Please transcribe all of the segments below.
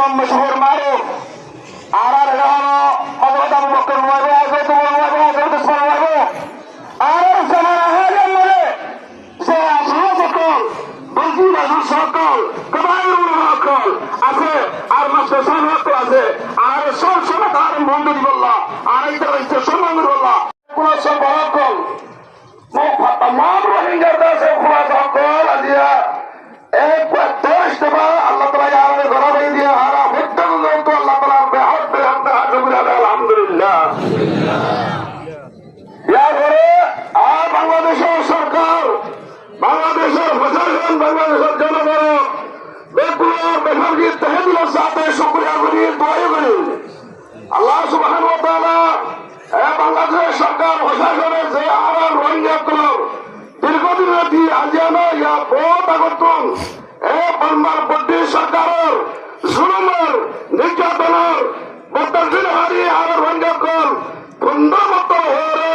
একদম মশহুর মারুফ আর এটা হলো হযরত আবু বকর ওয়াইব হযরত ওমর ওয়াইব হযরত উসমান ওয়াইব আর জামানা হাজার বলে যে আসলে সকল বলছি রাজু সকল কবাইল সকল আছে আর মাস্টার সকল আছে আর সব সময় তার বন্ধু দিবল্লাহ আর এইটা হচ্ছে সম্মান দিবল্লাহ কোন সম্পর্ক تمام روهنجا سے خلاص کول دیا ایک توش دبا اللہ تعالی یار نے گھر دے دیا ہارا مدد لو تو اللہ تعالی بے حد بے حد الحمدللہ یا ঘরে আর বাংলাদেশের সরকার বাংলাদেশের প্রশাসন বাংলাদেশের জনগণ বেকুলার বেফারগি তহবিলের সাথে শুকরিয়া করি দোয়া করি আল্লাহ সুবহানাহু ওয়া তাআলা বাংলাদেশ সরকার প্রশাসনের যে আর রোহিঙ্গা গুলোর দীর্ঘদিনের দিয়ে আজিয়ানো ইয়া বহুত আগতন বর্মার বড্ডি সরকারের জুলুমের নির্যাতনের বর্তমান হারি আর রোহিঙ্গা গুল বন্ধমত হয়ে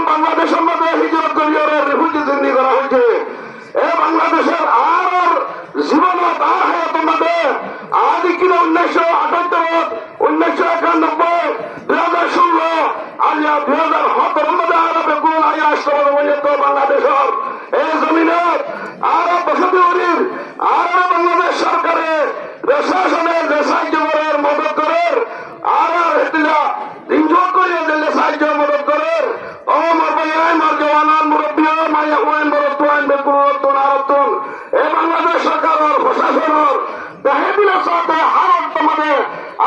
বাংলাদেশের মধ্যে হিজরত করিয়ে রিফিউজি জিন্দি করা হয়েছে বাংলাদেশের আর জীবনত আর হায়াতের মধ্যে আদি কিনা 1978 1991 2016 আলিয়া 2017 মধ্যে আরবে গুল আয়া আসতে বাংলাদেশের এই জমিনের আরব বসতি হরির আর বাংলাদেশ সরকারের প্রশাসনের যে সাহায্য করার মদত করার আর এটিলা দিনজোর করে দিলে সাহায্য মদত করার ও মারবাই মার জওয়ানান মুরব্বী মায়া হুয়ান বরতুয়ান বেকুরতুন আরতুন এই বাংলাদেশ সরকারের প্রশাসনের তহবিলের সাথে হারত তোমাদের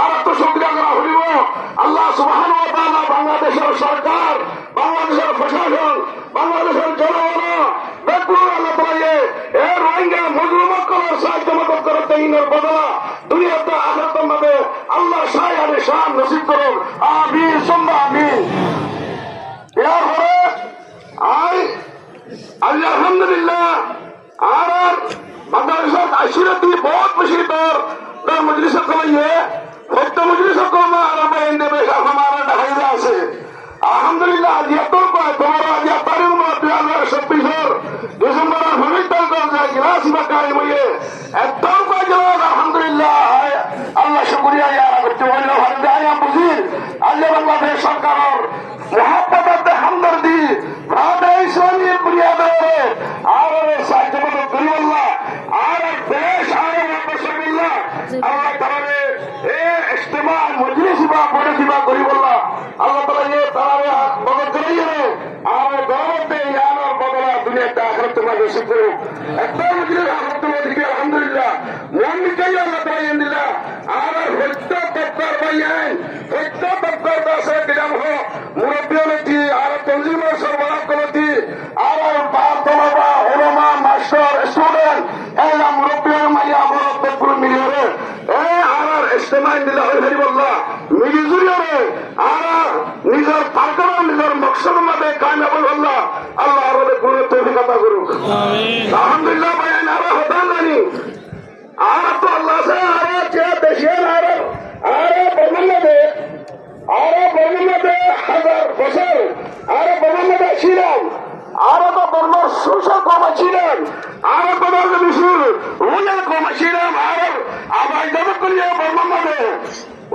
আর তো সুবিধা করা হইব আল্লাহ সুবহানাহু ওয়া তাআলা বাংলাদেশের সরকার বাংলাদেশের প্রশাসন বাংলাদেশের জনগণ বেকুর আল্লাহ তাআলা এই রোহিঙ্গা মুসলমানদের সাহায্য মদত করতে ইনের বদলা দুনিয়াতে আখিরাতের মধ্যে আল্লাহ শায়ান শান নসিব করুন আমিন সুম্মা আমিন এরপরে আলহামদুলিল্লাহ আর বাংলাদেশের আশিরতি বহুত বেশি দর মজলিস কমাইয়ে সত্য মজলিস কমা আর এনে বেশ আমার ঢাকাইতে আছে আলহামদুলিল্লাহ আজ এত কয় তোমার আজ তারিখ 2026 ডিসেম্বরের 19 তারিখ যায় গিলাসি বাকাই মইয়ে এত কয় গেল আলহামদুলিল্লাহ আল্লাহ শুকরিয়া ইয়ারা করতে বললো ভারতে আয়া বুঝির আল্লাহ বাংলাদেশ সরকারের মহাব্বত হামদর্দি ভারতে ইসলামী বুনিয়াদে আর সাহায্য মদত করি আল্লাহ আর দেশ আর মাশাআল্লাহ আল্লাহ তাআলা ইজতিমা মজলিস বা পরিষেবা করি আল্লাহ আল্লাহ তাআলা তাআলা মদত করিয়ে আর গরমতে ইয়ানোর বদলা দুনিয়াতে আখিরাতে নসিব করুন একটা মজলিস আখিরাতে নসিব আলহামদুলিল্লাহ মুমিন চাই আল্লাহ তাআলা দিলা আর হত্যা তৎকার বাইয়ান হত্যা তৎকার দাসে দিলাম হো মুরব্বিয়তি আর তনজিমের সরবরাহ করতি আর পাতলবা উলামা মাস্টার স্টুডেন্ট এলা মুরব্বিয়র মাইয়া বড় পুরো মিলিয়ে আর ইজতিমাই দিলা হরিবল্লাহ মিলি জুরিয়ে আর নিজের পারকার নিজের মকসদ মধ্যে কামিয়াব আল্লাহ আল্লাহ আর গুণ তৌফিক আতা করুক আমিন আলহামদুলিল্লাহ বাইন আর হতান জানি আর তো আল্লাহ সে আর যে দেশের আর বর্ণনাতে হাজার বছর আর বর্ণনাতে ছিলাম আর তো বর্ণর সুশা কমা ছিলেন আর বর্ণর বিশুর উল্লেখ কমা ছিলাম আর আবার জব করিয়া বর্ণনাতে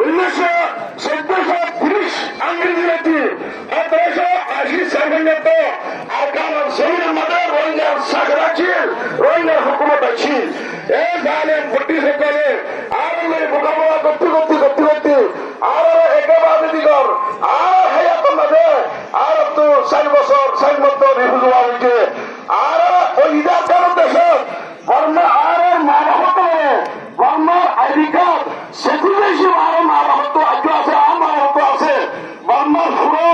1930 ইংরেজি 1780 সালগত আকাল জমিনের মধ্যে রোহিঙ্গার সাগরা ছিল রোহিঙ্গার হুকুমত আছে এই জালেম বুদ্ধি সকলে আর এই মোকাবিলা করতে আর একেবারে দিগর আর হায়াতের মধ্যে আর তো 4 বছর 4 মত রিফিউজি হয়েছে আর ওই ইদার কারণ দেশে বর্মা আর মা বাবা বর্মার আইডি কার্ড সেকুলেশি আর মা বাবা আজ আছে আর মা বাবা আছে বর্মার পুরো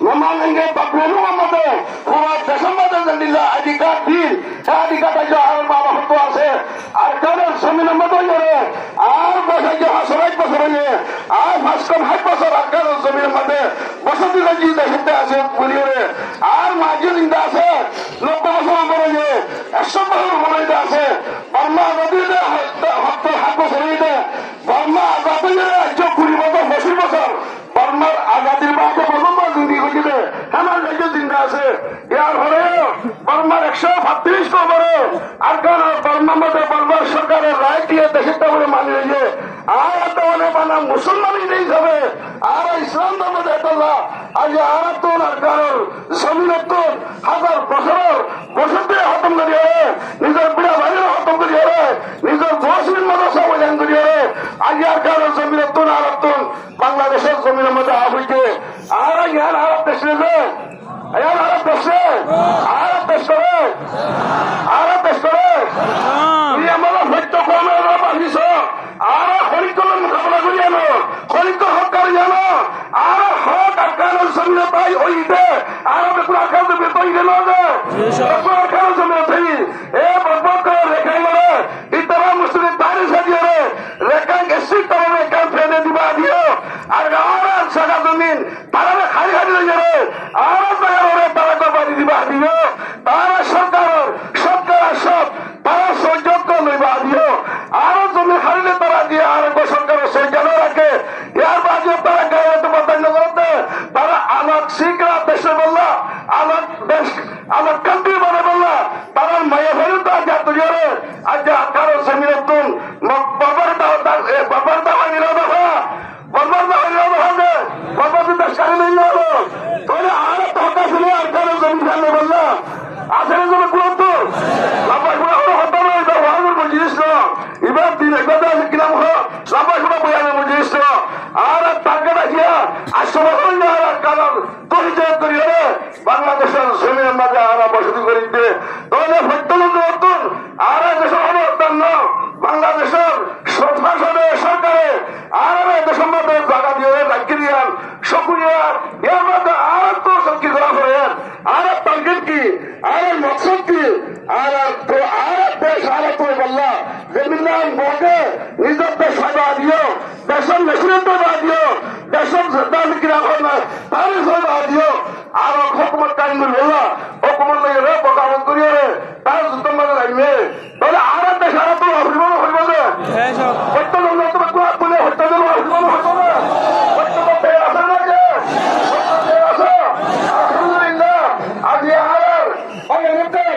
নামাঙ্গে বাপের মধ্যে পুরো দেশের মধ্যে জানিলা আইডি কার্ড দিন আইডি কার্ড আজ আর মা বাবা আছে আর কারণ জমিনের মধ্যে আর বছর যে হাসরাই বছর আর 5 বছর আকার জমিনের মধ্যে বসতি রাজি দেখতে আছে পুরিয়ে আর মাঝে জিন্দা আছে 90 বছর আমার 100 বছর মনে আছে বর্মা নদীতে হাত বছর বর্মা আজাদের 20 বছর 25 বছর বর্মার আজাদির বাদে প্রথমবার জিন্দি হয়েছিল আমার রাজ্য জিন্দা আছে ইয়ার পরে বর্মার 132 নম্বরে আর কারণ বর্মার মধ্যে বর্মার সরকারের রায় দিয়ে দেশের তাহলে মানি হইয়ে আর তাহলে মানা মুসলমানই নেই যাবে আর ইসলাম ধর্ম দেখাল্লা আজ আর তো আর কারণ জমিনত হাজার বছর খতম করিয়ে নিজের বুড়া ভাইয়ের খতম করিয়ে নিজের মুসলিম মাদ্রাসা বজান করিয়ে আজ আর কারণ জমিনত আর বাংলাদেশের জমিনের মধ্যে আপ হইতে আর ইয়ার আরব দেশে যে আরব দেশে আরব দেশ করে আরব দেশ করে আমরা সত্য কমে বাঁধিস আর খরিদ্দর মোকাবিলা করি আনো খরিদ্দ সরকার জানো আর হক আকার জমিনে পাই ওইতে আর পুরো আকার দেবে তৈরি গেল যে আকার জমিনে থাকি এ বরবত করে রেখাই গেলে ইতারা মুসলিম তারি সাজিয়ে রে রেখাই এসি তারা রেখাই ফেলে দিবা দিও আর আর জায়গা জমিন তারা খালি খালি হয়ে যাবে আর জায়গা তারা তো বাড়ি দিবা দিও তারা সরকার সব তারা সহ্য লইবা দিও আরো জমি খাইলে তারা দিয়ে আর সরকারের সহ্য রাখে ইয়ার বাজে তারা গায়ে পছন্দ করতে তারা আলোক শিখরা দেশে বললা আলোক দেশ আলোক কান্তি মানে বললা তারা মায়া ফেরত যা তৈরি আজ কারো জমির তুম বাবার দাওয়া নিরাও দেখা বাবার দাওয়া নিরাও দেখা যে বাবার দেশ কারি নেই যাবো তাহলে আর তো হতা ছিল আর কারো জমি খাইলে বললা আসলে জমি গুরুত্ব লাম্বা গুলো হতো না এটা ওয়াজের মজলিস না এবার দিন একবার আছে কিরাম হলো লাম্বা গুলো বয়ানের মজলিস না আর টার্গেট আসিয়া আসলে হইল আর কারণ পরিচয় করিয়ে বাংলাদেশের জমির মাঝে আর বসতি করে দিতে তাহলে সত্যলোক নতুন আর দেশের অবস্থান না বাংলাদেশের সরকারে আর দেশের মধ্যে জায়গা দিয়ে রাখি দিয়ান সকুরিয়ার এর মধ্যে আর তো সবকি করা করেন আর টার্গেট কি আর মকসদ কি আর দেশ আর তো বললা জমিন নাম বলতে নিজের দেশ সাজা দিও দেশের নেতৃত্ব বা দিও দেশের কিরা না তার সাজা দিও আর হুকুমত কায়েম বললা হুকুমত লইয়ে রে বকাবত করিয়ে রে তার যুদ্ধের মাঝে লাগবে তাহলে আর দেশ আর তো অভিমান হইব যে হত্যা জন্য তোমার কোয়া বলে হত্যা জন্য অভিমান হইব না হত্যা করতে আসে না যে আছে আলহামদুলিল্লাহ আজ আর অনেকে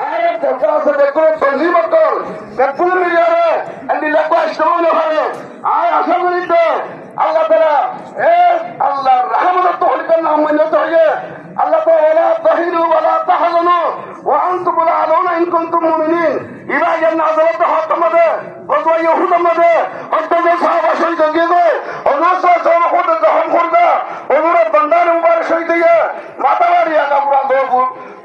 আর দেখা আছে দেখো তঞ্জিম কর দেখুন মিলিয়ারে এন্ড লেখা ইসলাম হবে আর আশা করি তো আল্লাহ তাআলা আল্লাহর রহমত তো হইবে না মানত হইবে আল্লাহ তাআলা তাহিরু ওয়ালা তাহজানু ওয়া আনতুম আলাউনা ইন কুনতুম মুমিনিন ইবা জান্না আযালত হতমদে গজওয়া ইহুদমদে হতমদে সাহাবা শহীদ হয়ে গো ওনার সাথে হতে যখন করদা ওনার বন্দার মুবারক শহীদ হয়ে মাতাবাড়ি আগা পুরা দো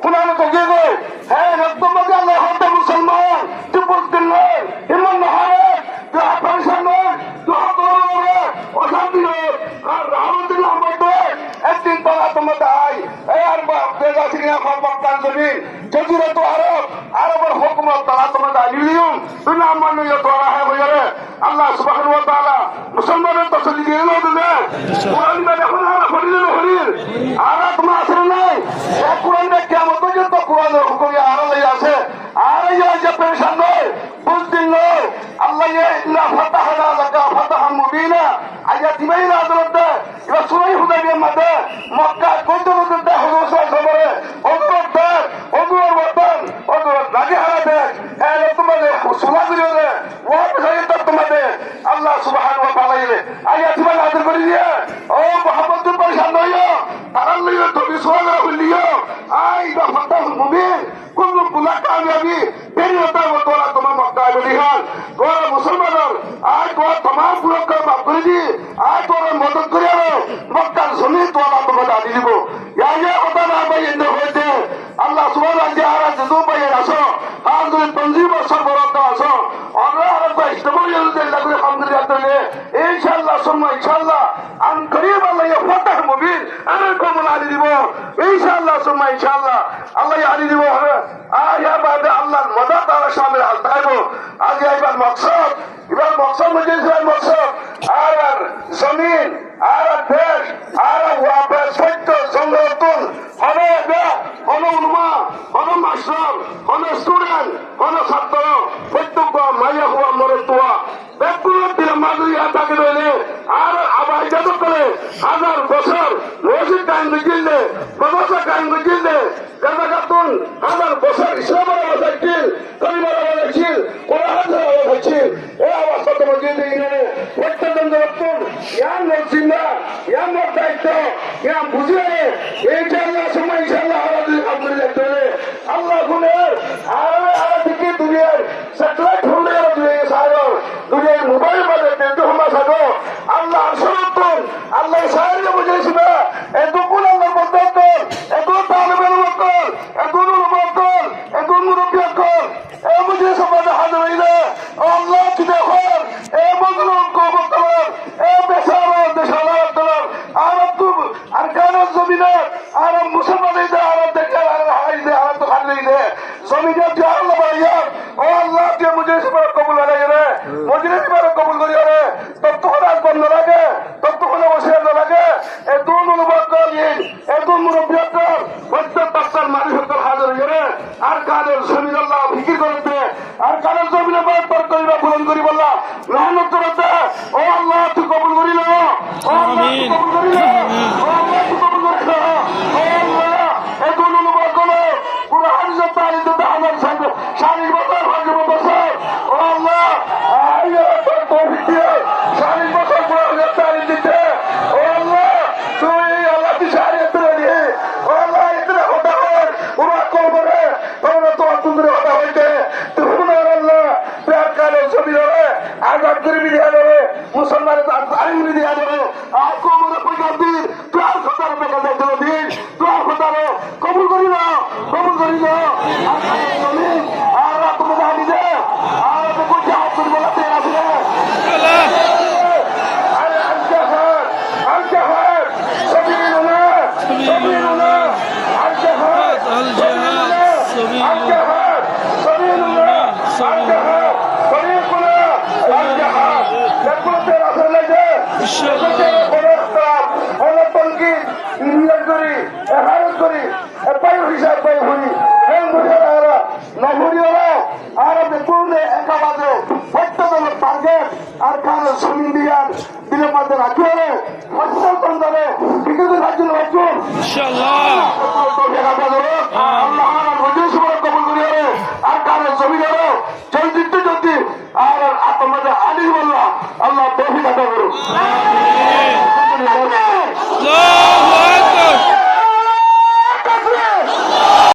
কুনানো তো গো হ্যাঁ হতমদে আল্লাহ হত মুসলমান তুই বলতেন না ইমান না হয় তুই আপনসান না তুই হতমদে অশান্তি আর রহমতুল্লাহ মধ্যে একদিন তারা তোমাদের আই আর বেজা সিংহা খবরদার জমিন জজিরত আরবের হুকুমত তারা তোমাদের আইলিউম দুনিয়া মানিয়ে তোরা হয় বলে আল্লাহ সুবহানাহু ওয়া তাআলা মুসলমানের তসলি দিয়ে না দিলে কোরআন দেখুন আর হরির আর তোমার আসলে নাই এক কোরআন কিয়ামত পর্যন্ত কোরআনের হুকুম আর লই আছে আর এই যে পেরেশান নয় বুঝদিন নয় আল্লাহ ইন্না ফাতাহনা লাকা ফাতাহান মুবিনা আয়া দিবাইনা আদালত এবার সুরাই হুদাইবিয়ার মধ্যে মক্কা কইতে বলতে হুজুর সাল্লাল্লাহু আলাইহি ওয়াসাল্লাম ওদুর ওয়াতান ওদুর রাজি হারাতে এর তোমাদের সুলা করিয়ে ওয়া বিসাইত তোমাদের আল্লাহ সুবহানাহু ওয়া তাআলা আয়া দিবাইনা আদর করে দিয়ে ও মুহাম্মদ তুমি পরেশান নইও তারা লইও তো বিসওয়ালা হইলিও আই দা ফাতাহ মুবিন কোন কুলা কামিয়াবি তেরি হতা তোরা তোমার মক্কা বলিহান তোরা মুসলমানের আজ তোরা तमाम लोग का माफ कर दी आज তোরা মদত করে মক্কার জমি তোরা তোমাদের আনি দিব ইয়া কথা না ভাই এন্ড হইতে আল্লাহ সুবহানাহু ওয়া তাআলা যদু ভাই আসো আর তুমি 50 বছর বড় আসো আমরা আর ভাই তোমাদের আল্লাহ করে আলহামদুলিল্লাহ তাআলা ইনশাআল্লাহ সুম্মা ইনশাআল্লাহ আন করিব আল্লাহ ফাতাহ মুবিন আর কোমল আনি দিব ইনশাআল্লাহ সুম্মা ইনশাআল্লাহ আল্লাহ আনি দিব আয়া বাদে আল্লাহর মদত আর শামিল হাল তাইবো আজ এবার মকসদ এবার মকসদ মজলিসের মকসদ আর জমিন আর দেশ আর ওয়াফা সত্য সংরক্ষণ হবে কোন উলমা কোন মাস্টার কোন স্টুডেন্ট কোন ছাত্র প্রত্যেক মাইয়া হওয়া মরে তোয়া ব্যাকুল দিলে মাদুরিয়া তাকে রইলে আর আবার ইজাজত করে হাজার বছর মসজিদ কায়েম গিললে মাদ্রাসা কায়েম গিললে জায়গাতুন হাজার বছর ইসলামের অবস্থা ছিল কলিমার অবস্থা ছিল কোরআনের অবস্থা ছিল ইনারে প্রত্যন্ত রক্ষণ ইয়ার নরসিংহা ইয়ার নর দায়িত্ব ইয়ার বুঝে ইনশাআল্লাহ সময় ইনশাআল্লাহ আমাদের কাম করে যেতে হবে আল্লাহ গুণের আর দিকে দুনিয়ার স্যাটেলাইট হলে দুনিয়া সাগর দুনিয়ার মোবাইল বাজে কিন্তু হল্লা সাগর আল্লাহ আসরতন আল্লাহ সাহায্য বুঝেছি না এতক্ষণ আল্লাহ বদল এত তালেবের বদল এত বদল এত মুরব্বী কর এ মুঝে সমাজ হাজার হইলে আল্লাহ কি দেখর এ বদল কবতর এ বেসার দেশালার দলার আর তুম আর কানের জমিনে আর মুসলমানই দে আর দেখে আর হাই দে আর তো খালি দে জমিনে যে আল্লাহ ভাইয়ার ও আল্লাহ যে মুঝে সমাজ কবুল লাগে রে মুঝে সমাজ কবুল করি রে ততক্ষণ আর বন্ধ লাগে ততক্ষণ বসে লাগে এ দুন মুরব্বী এ দুন মুরব্বী কর প্রত্যেক বাচ্চার মানুষ হাজার হইরে আর কানের জমিন আল্লাহ ফিকির করতে আর কানের জমিনে বার করিবা পূরণ করি বললা মেহনত করতে ও আল্লাহ তুই কবুল করিল ও আল্লাহ তুই কবুল করিল ও আল্লাহ তুই কবুল করিল ও আল্লাহ এই দুন মুরব্বী করো পুরো হাজার তারিখ আমার সঙ্গে 40 বছর 50 বছর ও আল্লাহ আইয়া তোর তৌফিক দিয়ে 40 বছর পুরো হাজার তারিখ দিতে ও আল্লাহ তুই আল্লাহ তুই শরীয়ত রে ও আল্লাহ ইতনা হতা হয় পুরো কবরে তোমরা তো তুমরে হতা হইতে তুই হুনার আল্লাহ প্যার কালে ছবি রে আজাদ করে দিয়া রে মুসলমানের আইন দিয়া রে আর কবরে পয়গম্বর তুই আর খতার বেকা যাইতে দিন তুই আর খতার কবুল করি না আর তুমি জানি দে আর তো কোন হাত করে বলতে আছে আরে আল-জাহাদ সাবিলুল্লাহ আল-জাহাদ সাবিলুল্লাহ আল-জাহাদ তরিকুল্লাহ আল-জাহাদ দেখতে রাসূল লাগে ইনশাআল্লাহ পরস্তাব হলো তনকিদ ইলিয়াস করি হারত করি পাই হিসাব পাই হই এই মুজারা নভরিওরা আর দেখুন একাবাদে প্রত্যেক টার্গেট আর কার জমিন দিয়ার দিলের মধ্যে রাখিয়ে ফসল তন্দরে বিগত রাজ্য রাজ্য ইনশাআল্লাহ আল্লাহ রজে সুবহান কবুল করিয়ে আর কার জমিন জলদি জলদি আর আত্মমদে আলী বল্লাহ আল্লাহ তৌফিক আতা করুন